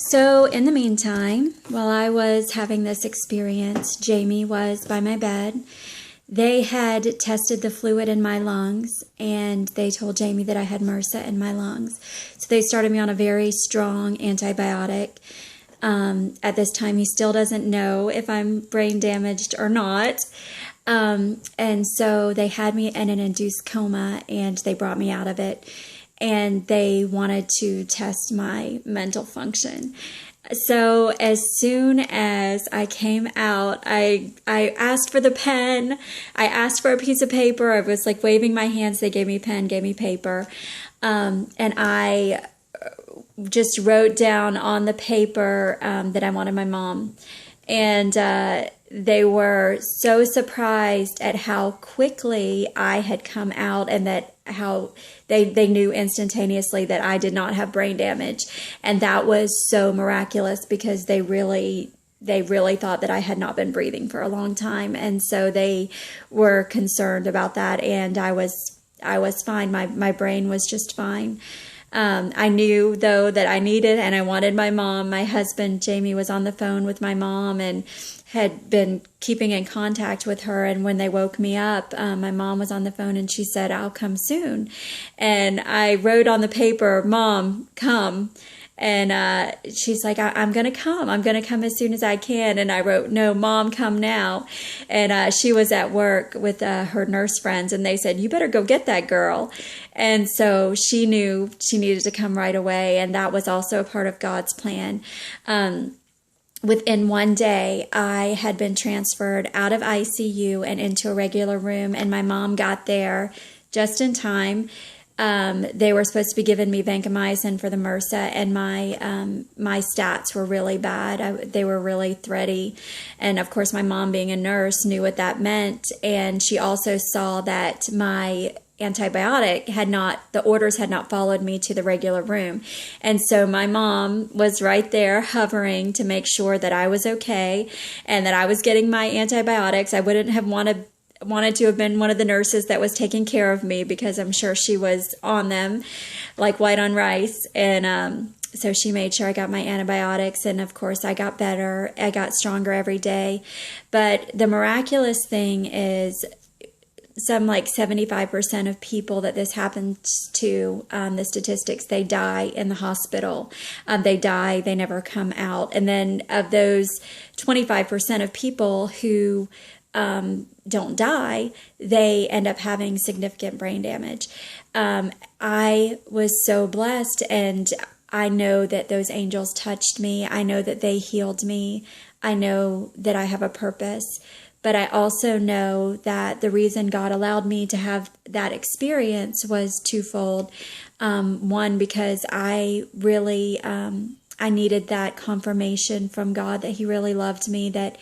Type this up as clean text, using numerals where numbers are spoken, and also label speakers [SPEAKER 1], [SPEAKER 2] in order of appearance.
[SPEAKER 1] So, in the meantime, while I was having this experience, Jamie was by my bed. They had tested the fluid in my lungs and they told Jamie that I had MRSA in my lungs. So, they started me on a very strong antibiotic. At this time, he still doesn't know if I'm brain damaged or not. And so they had me in an induced coma and they brought me out of it. And they wanted to test my mental function. So as soon as I came out, I asked for the pen. I asked for a piece of paper. I was like waving my hands. They gave me a pen, gave me paper. And I just wrote down on the paper that I wanted my mom. And they were so surprised at how quickly I had come out and that how they knew instantaneously that I did not have brain damage. And that was so miraculous because they really thought that I had not been breathing for a long time. And so they were concerned about that. And I was fine. My brain was just fine. I knew, though, that I needed and I wanted my mom. My husband, Jamie, was on the phone with my mom and had been keeping in contact with her. And when they woke me up, my mom was on the phone and she said, "I'll come soon." And I wrote on the paper, "Mom, come." And she's like, I'm going to come. I'm going to come as soon as I can. And I wrote, "No, Mom, come now." And she was at work with her nurse friends. And they said, "You better go get that girl." And so she knew she needed to come right away. And that was also a part of God's plan. Within one day, I had been transferred out of ICU and into a regular room. And my mom got there just in time. They were supposed to be giving me vancomycin for the MRSA, and my stats were really bad. They were really thready. And of course, my mom, being a nurse, knew what that meant. And she also saw that my antibiotic the orders had not followed me to the regular room. And so my mom was right there hovering to make sure that I was okay and that I was getting my antibiotics. I wouldn't have wanted to have been one of the nurses that was taking care of me because I'm sure she was on them like white on rice. And so she made sure I got my antibiotics. And of course, I got better. I got stronger every day. But the miraculous thing is some like 75% of people that this happens to, the statistics, they die in the hospital. They die, they never come out. And then of those 25% of people who don't die, they end up having significant brain damage. I was so blessed, and I know that those angels touched me. I know that they healed me. I know that I have a purpose. But I also know that the reason God allowed me to have that experience was twofold. One, because I really I needed that confirmation from God that He really loved me, that